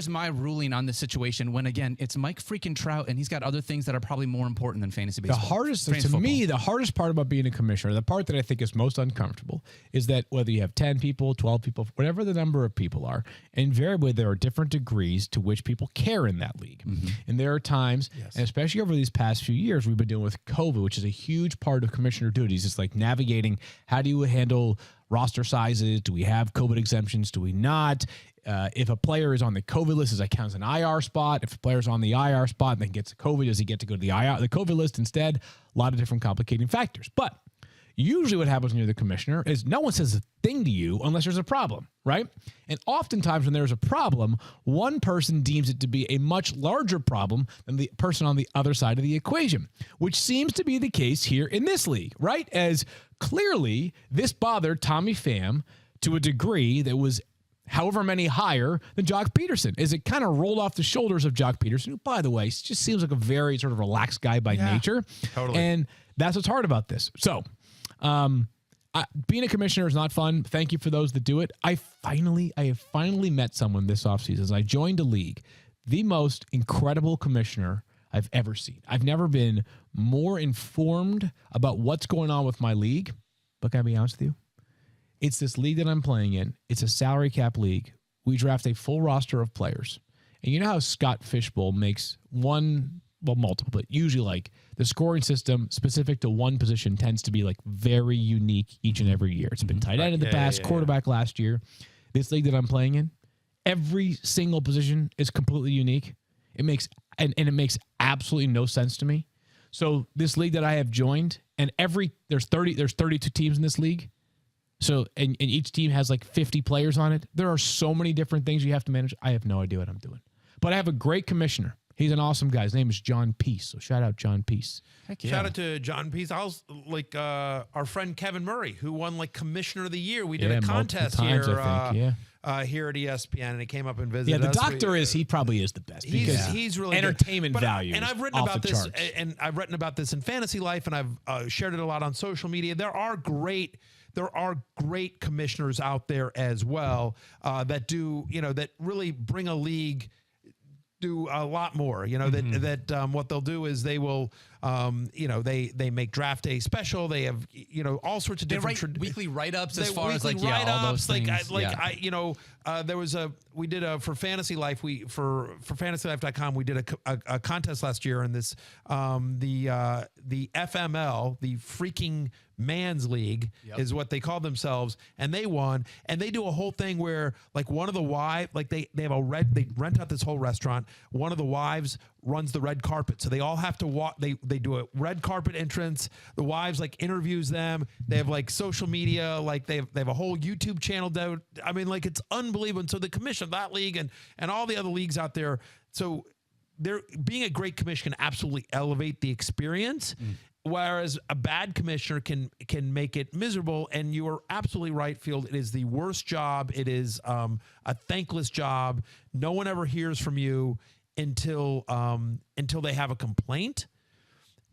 my ruling on this situation. When again, it's Mike freaking Trout, and he's got other things that are probably more important than fantasy baseball. The hardest part about being a commissioner, the part that I think is most uncomfortable, is that whether you have 10 people, 12 people, whatever the number of people are, invariably there are different degrees to which people care in that league. And there are times, and especially over these past few years, we've been dealing with COVID, which is a huge part of commissioner duties. It's like navigating, how do you handle roster sizes? Do we have COVID exemptions? Do we not? If a player is on the COVID list, does that count as an IR spot? If a player's on the IR spot and then gets COVID, does he get to go to the COVID list instead? A lot of different complicating factors. But usually what happens when you're the commissioner is no one says a thing to you unless there's a problem, right? And oftentimes when there's a problem, one person deems it to be a much larger problem than the person on the other side of the equation, which seems to be the case here in this league, right? As clearly this bothered Tommy Pham to a degree that was however many higher than Jock Pederson, as it kind of rolled off the shoulders of Jock Pederson, who, by the way, just seems like a very sort of relaxed guy by nature. Totally. And that's what's hard about this. So, being a commissioner is not fun. Thank you for those that do it. I have finally met someone this offseason as I joined a league, the most incredible commissioner I've ever seen. I've never been more informed about what's going on with my league. But can I be honest with you? It's this league that I'm playing in. It's a salary cap league. We draft a full roster of players. And you know how Scott Fishbowl makes multiple, but usually like the scoring system specific to one position tends to be like very unique each and every year. It's been tight end in the past, quarterback last year. This league that I'm playing in, every single position is completely unique. It makes absolutely no sense to me. So this league that I have joined, and there's 32 teams in this league. So and each team has like 50 players on it. There are so many different things you have to manage. I have no idea what I'm doing. But I have a great commissioner. He's an awesome guy. His name is John Peace. So shout out John Peace. Shout out to John Peace. I was like our friend Kevin Murray, who won like Commissioner of the Year. We did a contest times, here. I think, here at ESPN, and he came up and visited. Yeah, the us. doctor he probably is the best. He's really entertainment value. And I've written about this, and I've written about this in Fantasy Life, and I've shared it a lot on social media. There are great commissioners out there as well that that really bring a league. Do a lot more, that what they'll do is they will, they make draft day special. They have, all sorts of different weekly write-ups as far as all those things. There was we did for Fantasy Life, for FantasyLife.com, we did a contest last year in this, the FML, the Freaking Man's League is what they call themselves, and they won. And they do a whole thing where like one of the wives, like they rent out this whole restaurant. One of the wives runs the red carpet, so they all have to walk. They do a red carpet entrance. The wives like interviews them. They have like social media, like they have a whole YouTube channel. I mean, like it's unbelievable. And so the commission of that league and all the other leagues out there. So being a great commissioner can absolutely elevate the experience. Whereas a bad commissioner can make it miserable. And you are absolutely right, Field. It is the worst job. It is a thankless job. No one ever hears from you until they have a complaint.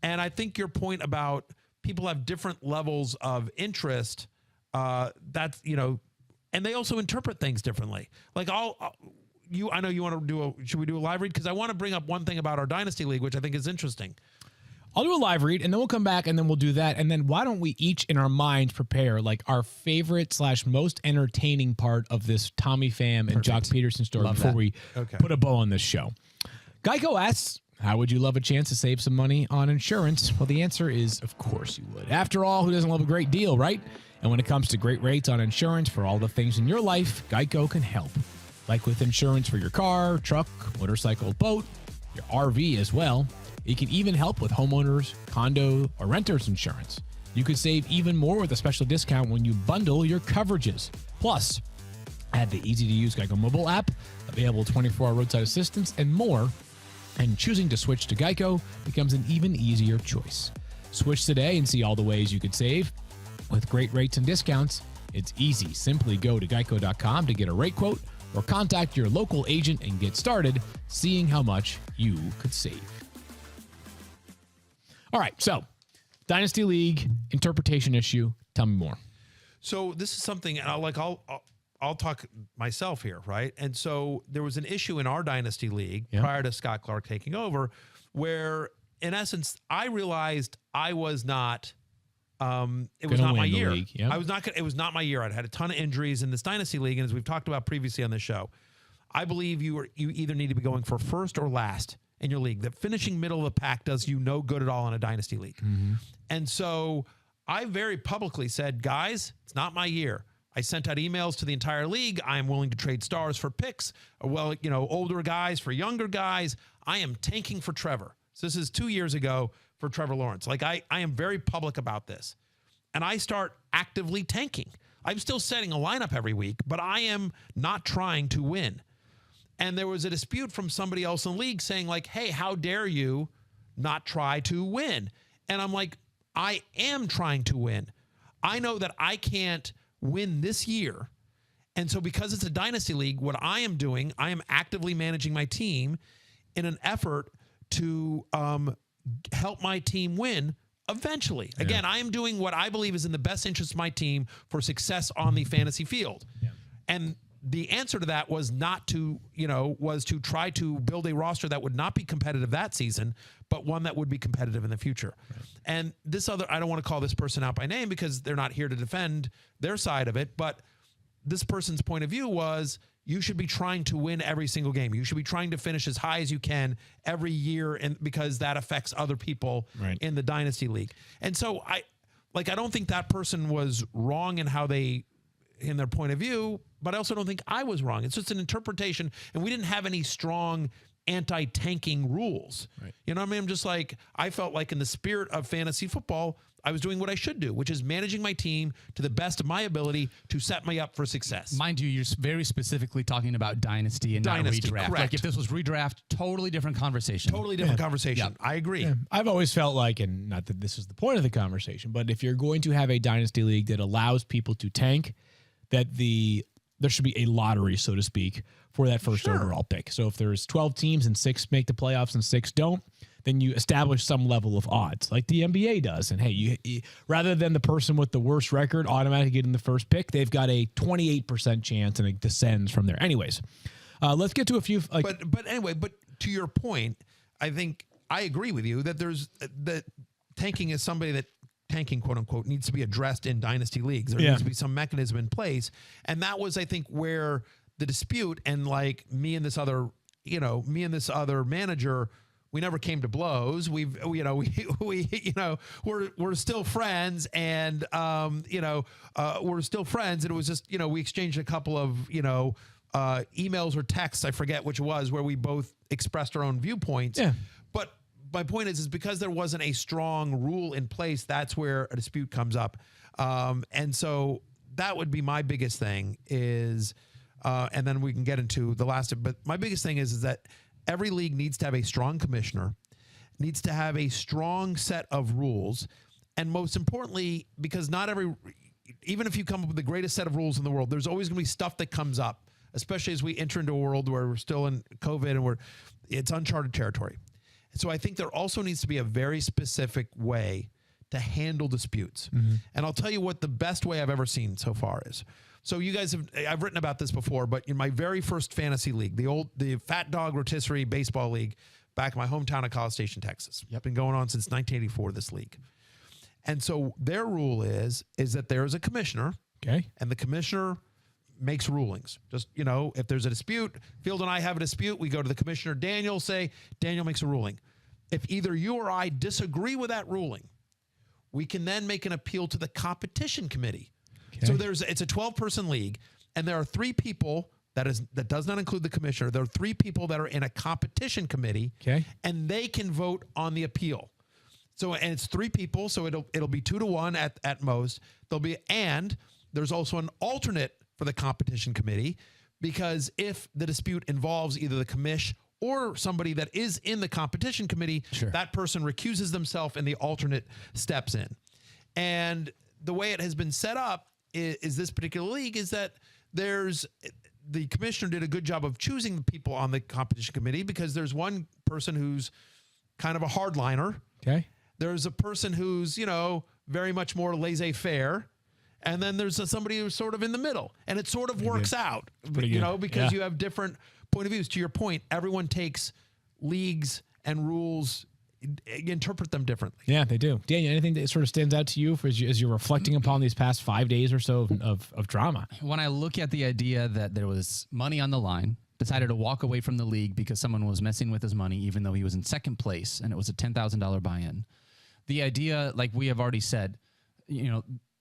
And I think your point about people have different levels of interest, that's, and they also interpret things differently. Like I know you want to should we do a live read? Because I want to bring up one thing about our Dynasty League, which I think is interesting. I'll do a live read, and then we'll come back, and then we'll do that. And then why don't we each in our minds prepare like our favorite / most entertaining part of this Tommy Pham and Jock Pederson story before we put a bow on this show. Geico asks, how would you love a chance to save some money on insurance? Well, the answer is, of course you would. After all, who doesn't love a great deal, right? And when it comes to great rates on insurance for all the things in your life, Geico can help. like with insurance for your car, truck, motorcycle, boat, your RV as well. It can even help with homeowners, condo, or renters insurance. You could save even more with a special discount when you bundle your coverages. Plus, add the easy-to-use Geico mobile app, available 24-hour roadside assistance, and more. And choosing to switch to Geico becomes an even easier choice. Switch today and see all the ways you could save. With great rates and discounts, it's easy. Simply go to geico.com to get a rate quote or contact your local agent and get started seeing how much you could save. All right, so Dynasty League interpretation issue. Tell me more. So this is something I'll talk myself here, right? And so there was an issue in our Dynasty League prior to Scott Clark taking over where, in essence, I realized I was not it was not my year. Yep. It was not my year. I'd had a ton of injuries in this Dynasty League, and as we've talked about previously on this show, I believe you either need to be going for first or last in your league. That finishing middle of the pack does you no good at all in a Dynasty League. Mm-hmm. And so I very publicly said, guys, it's not my year. I sent out emails to the entire league. I am willing to trade stars for picks, or older guys for younger guys. I am tanking for Trevor. So this is 2 years ago for Trevor Lawrence. Like I am very public about this. And I start actively tanking. I'm still setting a lineup every week, but I am not trying to win. And there was a dispute from somebody else in the league saying like, hey, how dare you not try to win? And I'm like, I am trying to win. I know that I can't win this year. And so because it's a Dynasty League, what I am doing, I am actively managing my team in an effort to help my team win eventually. Yeah. Again, I am doing what I believe is in the best interest of my team for success on the fantasy field. Yeah. And the answer to that was was to try to build a roster that would not be competitive that season, but one that would be competitive in the future. Right. And I don't want to call this person out by name because they're not here to defend their side of it, but this person's point of view was you should be trying to win every single game. You should be trying to finish as high as you can every year, and because that affects other people in the Dynasty League. And so I don't think that person was wrong in in their point of view, but I also don't think I was wrong. It's just an interpretation, and we didn't have any strong anti-tanking rules. Right. You know what I mean? I'm just like, I felt like in the spirit of fantasy football, I was doing what I should do, which is managing my team to the best of my ability to set me up for success. Mind you, you're very specifically talking about Dynasty and not redraft. Correct. Like if this was redraft, totally different conversation. Totally different conversation. Yep. I agree. Yeah. I've always felt like, and not that this is the point of the conversation, but if you're going to have a Dynasty League that allows people to tank, that there should be a lottery, so to speak, for that first overall pick. So if there's 12 teams and 6 make the playoffs and 6 don't, then you establish some level of odds like the NBA does. And hey, you rather than the person with the worst record automatically getting the first pick, they've got a 28% chance and it descends from there. Anyways, let's get to a few. But anyway, to your point, I think I agree with you that that tanking is somebody that tanking, quote unquote, needs to be addressed in Dynasty Leagues. There needs to be some mechanism in place. And that was, I think, where the dispute and like me and this other manager, we never came to blows. We're still friends, and we're still friends. And it was just, we exchanged a couple of, emails or texts. I forget which it was, where we both expressed our own viewpoints. Yeah. But my point is because there wasn't a strong rule in place, that's where a dispute comes up. And so that would be my biggest thing is, and then we can get into the last, but my biggest thing is that every league needs to have a strong commissioner, needs to have a strong set of rules. And most importantly, because even if you come up with the greatest set of rules in the world, there's always going to be stuff that comes up, especially as we enter into a world where we're still in COVID and it's uncharted territory. So I think there also needs to be a very specific way to handle disputes. Mm-hmm. And I'll tell you what the best way I've ever seen so far is. So you guys I've written about this before, but in my very first fantasy league, the Fat Dog Rotisserie Baseball League back in my hometown of College Station, Texas. Yep. Been going on since 1984, this league. And so their rule is that there is a commissioner. Okay. And the commissioner makes rulings. Just, if there's a dispute, Field and I have a dispute, we go to the commissioner, Daniel makes a ruling. If either you or I disagree with that ruling, we can then make an appeal to the competition committee. Okay. So it's a 12-person league, and there are 3 people that does not include the commissioner. There are 3 people that are in a competition committee, and they can vote on the appeal. So, and it's 3 people, so it'll be 2-1 at most. And there's also an alternate for the competition committee, because if the dispute involves either the commish or somebody that is in the competition committee, that person recuses themselves and the alternate steps in. And the way it has been set up is this particular league is that the commissioner did a good job of choosing the people on the competition committee, because there's one person who's kind of a hardliner. Okay. There's a person who's, very much more laissez-faire. And then there's somebody who's sort of in the middle, and it sort of works out, because you have different point of views. To your point, everyone takes leagues and rules, interpret them differently. Yeah, they do. Daniel, anything that sort of stands out to you as you're reflecting upon these past 5 days or so of drama? When I look at the idea that there was money on the line, decided to walk away from the league because someone was messing with his money, even though he was in second place, and it was a $10,000 buy-in. The idea, like we have already said,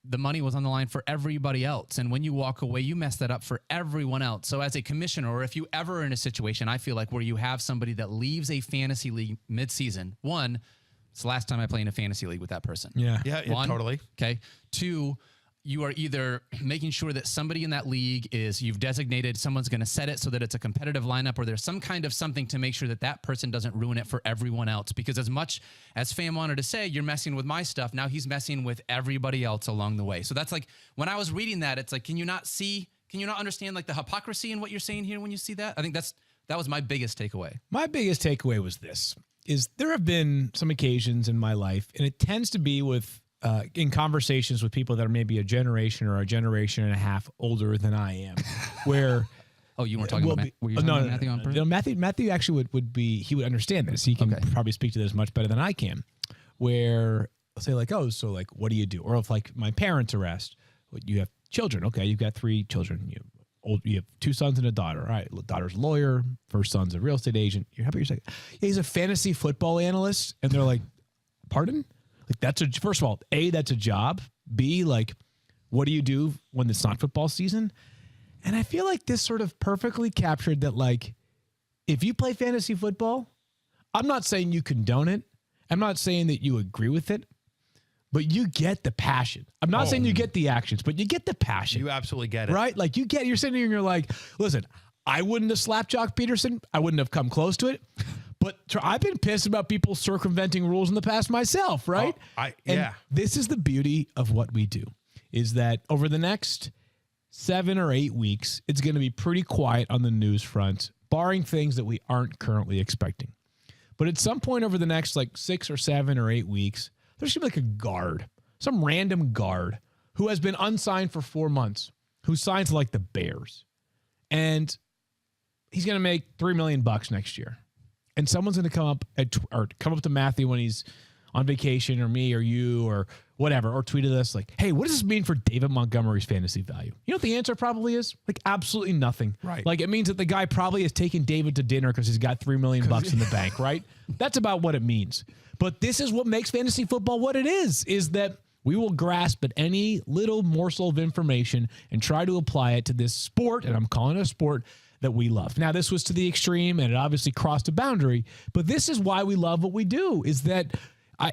the money was on the line for everybody else. And when you walk away, you mess that up for everyone else. So as a commissioner, or if you ever are in a situation, I feel like, where you have somebody that leaves a fantasy league mid-season, 1, it's the last time I play in a fantasy league with that person. Yeah, 1, totally. Okay. 2, you are either making sure that somebody in that league you've designated someone's going to set it so that it's a competitive lineup, or there's some kind of something to make sure that that person doesn't ruin it for everyone else. Because as much as Pham wanted to say, you're messing with my stuff, now he's messing with everybody else along the way. So that's like, when I was reading that, it's like, can you not understand like the hypocrisy in what you're saying here when you see that? I think that was my biggest takeaway. My biggest takeaway was this, is there have been some occasions in my life, and it tends to be in conversations with people that are maybe a generation or a generation and a half older than I am, where Oh, you weren't talking about Matthew on purpose? No, Matthew actually he would understand this. He can probably speak to this much better than I can. Where I'll say like, oh, so like, what do you do? Or if like my parents are asked, you have children. Okay, you've got 3 children. You have 2 sons and a daughter. All right, daughter's a lawyer. First son's a real estate agent. How about your second? Yeah, he's a fantasy football analyst. And they're like, pardon? Like first of all, A, that's a job. B, like, what do you do when it's not football season? And I feel like this sort of perfectly captured that, like, if you play fantasy football, I'm not saying you condone it. I'm not saying that you agree with it, but you get the passion. I'm not saying you get the actions, but you get the passion. You absolutely get it. Right? Like you're sitting here and you're like, listen, I wouldn't have slapjacked Pederson. I wouldn't have come close to it. But I've been pissed about people circumventing rules in the past myself, right? And this is the beauty of what we do, is that over the next 7 or 8 weeks, it's going to be pretty quiet on the news front, barring things that we aren't currently expecting. But at some point over the next like 6 or 7 or 8 weeks, there's going to be like a guard, some random guard who has been unsigned for 4 months, who signs like the Bears. And he's going to make $3 million next year. And someone's going to come up to Matthew when he's on vacation, or me or you or whatever, or tweet at us like, hey, what does this mean for David Montgomery's fantasy value? You know what the answer probably is? Like, absolutely nothing. Right. Like, it means that the guy probably has taken David to dinner because he's got $3 million in the bank, right? That's about what it means. But this is what makes fantasy football what it is that we will grasp at any little morsel of information and try to apply it to this sport, and I'm calling it a sport, that we love. Now, this was to the extreme, and it obviously crossed a boundary, but this is why we love what we do, is that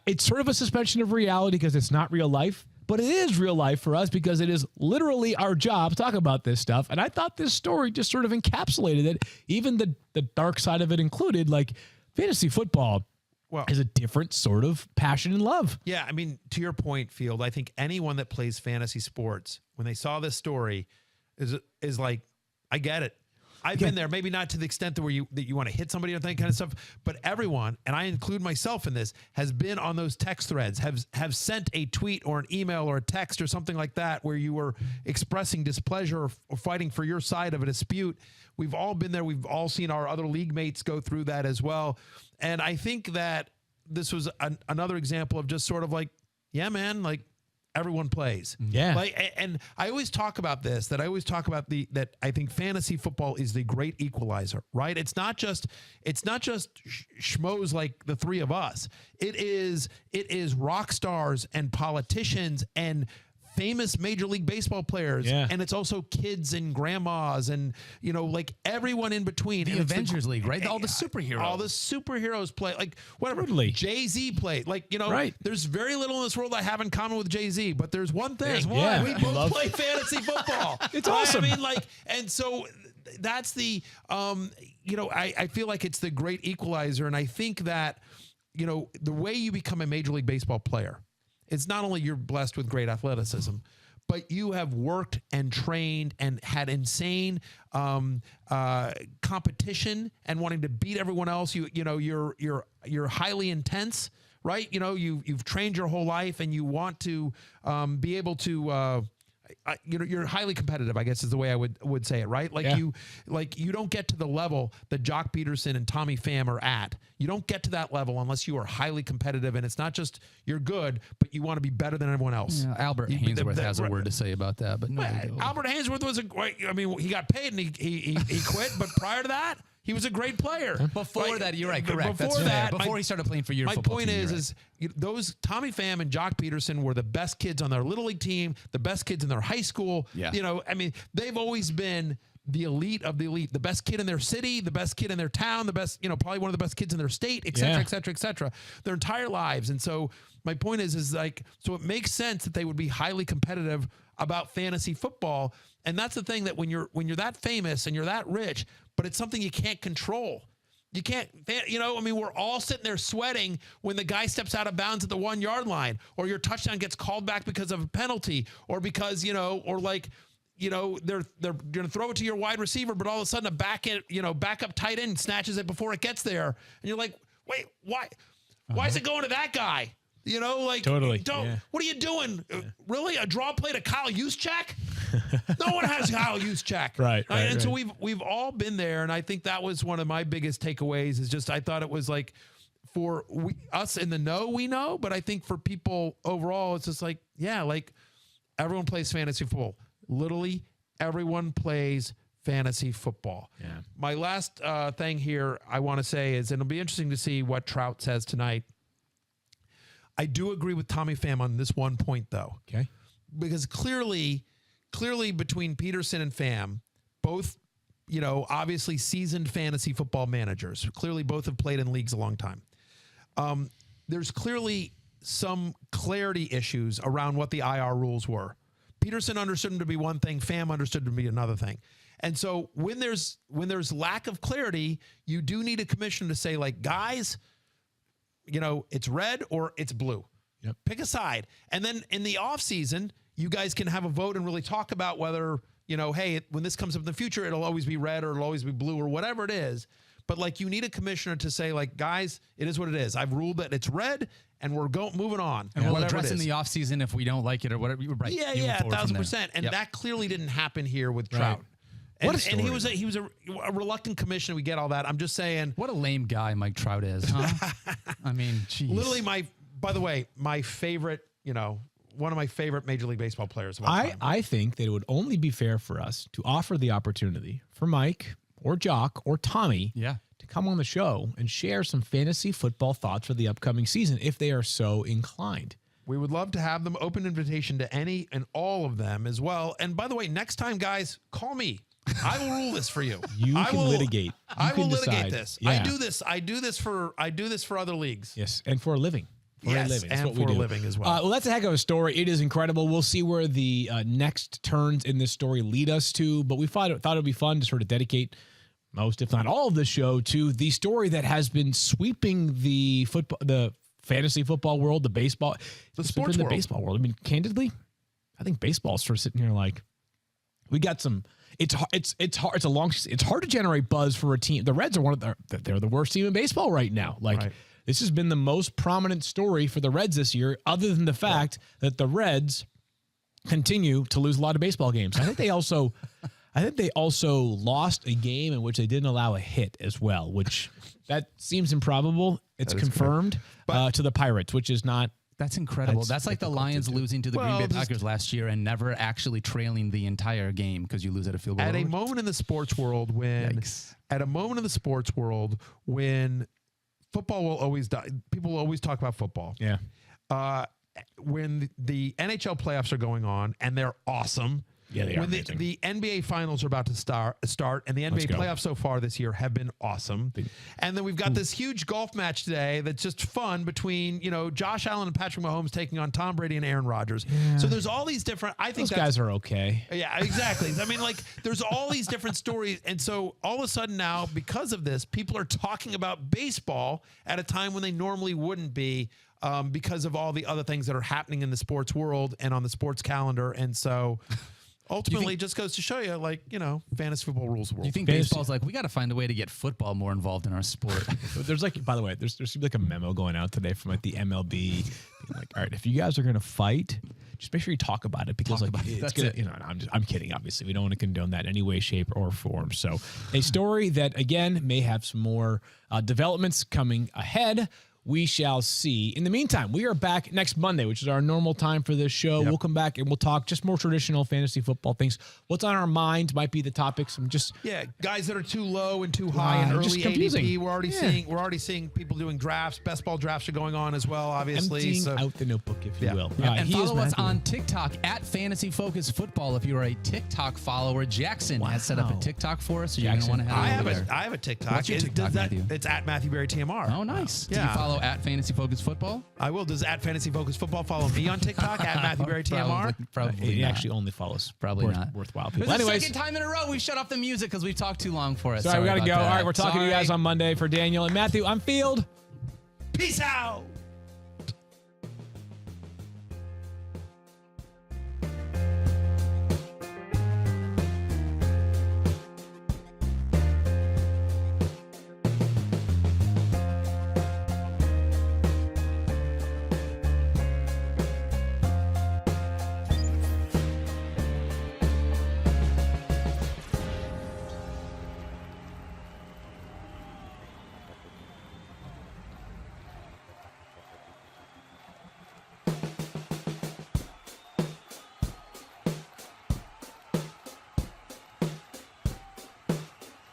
it's sort of a suspension of reality because it's not real life, but it is real life for us because it is literally our job to talk about this stuff. And I thought this story just sort of encapsulated it, even the dark side of it included. Like, fantasy football is a different sort of passion and love. Yeah, I mean, to your point, Field, I think anyone that plays fantasy sports, when they saw this story, is like, I get it. I've been there, maybe not to the extent that you want to hit somebody or that kind of stuff, but everyone, and I include myself in this, has been on those text threads, have sent a tweet or an email or a text or something like that where you were expressing displeasure or fighting for your side of a dispute. We've all been there. We've all seen our other league mates go through that as well. And I think that this was another example of just sort of like, yeah, man, like, everyone plays. Yeah. Like, and I always talk about this, that I think fantasy football is the great equalizer, right? It's not just schmoes like the 3 of us. It is rock stars and politicians and famous Major League Baseball players, and it's also kids and grandmas and, you know, like everyone in between. The Avengers League, right? All the superheroes. All the superheroes play, like whatever. Totally. Jay-Z played, like, you know, there's very little in this world I have in common with Jay-Z, but there's one thing. There's one. We both play fantasy football. It's awesome. I mean, like, and so that's the, you know, I feel like it's the great equalizer. And I think that, you know, the way you become a Major League Baseball player, it's not only you're blessed with great athleticism, but you have worked and trained and had insane competition and wanting to beat everyone else. You know, you're highly intense, right? You know, you've trained your whole life and you want to be able to, you know, you're highly competitive, I guess is the way I would say it, right? Like you don't get to the level that Jock Pederson and Tommy Pham are at. You don't get to that level unless you are highly competitive, and it's not just you're good, but you want to be better than everyone else. Yeah, Albert Hainsworth has a word to say about that, but no. Albert Hainsworth was a great. I mean, he got paid and he quit, but prior to that, he was a great player. Before that, you're right, correct. Before he started playing for your football team. My point is those Tommy Pham and Jock Pederson were the best kids on their little league team, the best kids in their high school. Yeah. You know, I mean, they've always been the elite of the elite, the best kid in their city, the best kid in their town, the best, you know, probably one of the best kids in their state, et cetera, et cetera, et cetera, their entire lives. And so my point is like, so it makes sense that they would be highly competitive about fantasy football. And that's the thing, that when you're that famous and you're that rich, but it's something you can't control. You can't, you know, I mean, we're all sitting there sweating when the guy steps out of bounds at the 1 yard line, or your touchdown gets called back because of a penalty, or because, you know, or like, you know, they're going to throw it to your wide receiver, but all of a sudden a backup tight end snatches it before it gets there. And you're like, wait, why is it going to that guy? You know, like, totally. What are you doing? Really? A draw play to Kyle Juszczyk? No one has Kyle Juszczyk. Right. And so we've all been there. And I think that was one of my biggest takeaways, is just, I thought it was like, for us in the know, we know, but I think for people overall, it's just like, yeah, like everyone plays fantasy football. Literally everyone plays fantasy football. Yeah. My last thing here I want to say is, and it'll be interesting to see what Trout says tonight. I do agree with Tommy Pham on this one point, though. Okay. Because clearly between Pederson and Pham, both, you know, obviously seasoned fantasy football managers, clearly both have played in leagues a long time. There's clearly some clarity issues around what the IR rules were. Pederson understood them to be one thing, Pham understood them to be another thing. And so when there's lack of clarity, you do need a commissioner to say, like, guys, you know, it's red or it's blue. Yep. Pick a side. And then in the offseason, you guys can have a vote and really talk about whether, you know, hey, when this comes up in the future, it'll always be red or it'll always be blue or whatever it is. But like, you need a commissioner to say, like, guys, it is what it is. I've ruled that it's red and we're moving on. And we'll address in the offseason if we don't like it or whatever. Right. Yeah, 1,000%. And that clearly didn't happen here with Trout. Right. And he was a reluctant commissioner. We get all that. I'm just saying. What a lame guy Mike Trout is, huh? I mean, geez. Literally by the way, my favorite, you know, one of my favorite Major League Baseball players of all time. I think that it would only be fair for us to offer the opportunity for Mike or Jock or Tommy to come on the show and share some fantasy football thoughts for the upcoming season if they are so inclined. We would love to have them. Open invitation to any and all of them as well. And by the way, next time, guys, call me. I will rule this for you. I will litigate. I will litigate this. Yeah. I do this for other leagues. Yes, and for a living. Yes, and for a living as well. Well, that's a heck of a story. It is incredible. We'll see where the next turns in this story lead us to, but we thought it would be fun to sort of dedicate most, if not all, of the show to the story that has been sweeping the fantasy football world, the baseball, the sports world, the baseball world. I mean, candidly, I think baseball's sort of sitting here like, we got some. It's hard. It's hard to generate buzz for a team. The Reds are they're the worst team in baseball right now. Like, this has been the most prominent story for the Reds this year, other than the fact that the Reds continue to lose a lot of baseball games. I think they also lost a game in which they didn't allow a hit as well, which that seems improbable. It's confirmed to the Pirates, which is not. That's incredible. That's like the Lions losing to the Green Bay Packers last year and never actually trailing the entire game because you lose at a field goal. At a moment in the sports world when football will always die, people will always talk about football. Yeah. when the NHL playoffs are going on and they're awesome. Yeah, they are when the NBA finals are about to start, and the NBA playoffs so far this year have been awesome. And then we've got this huge golf match today that's just fun between, Josh Allen and Patrick Mahomes taking on Tom Brady and Aaron Rodgers. Yeah. So there's all these different, I think those guys are okay. Yeah, exactly. I mean, there's all these different stories. And so all of a sudden now, because of this, people are talking about baseball at a time when they normally wouldn't be. Because of all the other things that are happening in the sports world and on the sports calendar. And so ultimately, it just goes to show you, fantasy football rules the world. Do you think baseball's we got to find a way to get football more involved in our sport? There's by the way, there seems like a memo going out today from the MLB. Being all right, if you guys are going to fight, just make sure you talk about it because it's gonna, I'm kidding. Obviously, we don't want to condone that in any way, shape, or form. So a story that, again, may have some more developments coming ahead. We shall see. In the meantime, we are back next Monday, which is our normal time for this show. Yep. We'll come back and we'll talk just more traditional fantasy football things. What's on our mind might be the topics. Guys that are too low and too high and early ADP. We're already seeing people doing drafts. Best ball drafts are going on as well, obviously. Emptying out the notebook, if you will. Yeah. And follow us on TikTok at Fantasy Focus Football. If you are a TikTok follower, Jackson has set up a TikTok for us, so you're going to want to head over there. I have a TikTok. What's your TikTok, Matthew? It's at Matthew Berry TMR. Oh, nice. Do you follow at Fantasy Focus Football? I will. Does at Fantasy Focus Football follow me on TikTok at Matthew Berry TMR? Probably he actually only follows worthwhile people. This is the second time in a row we've shut off the music because we've talked too long for it. Sorry, we got to go. All right, we're talking to you guys on Monday. For Daniel and Matthew, I'm Field. Peace out.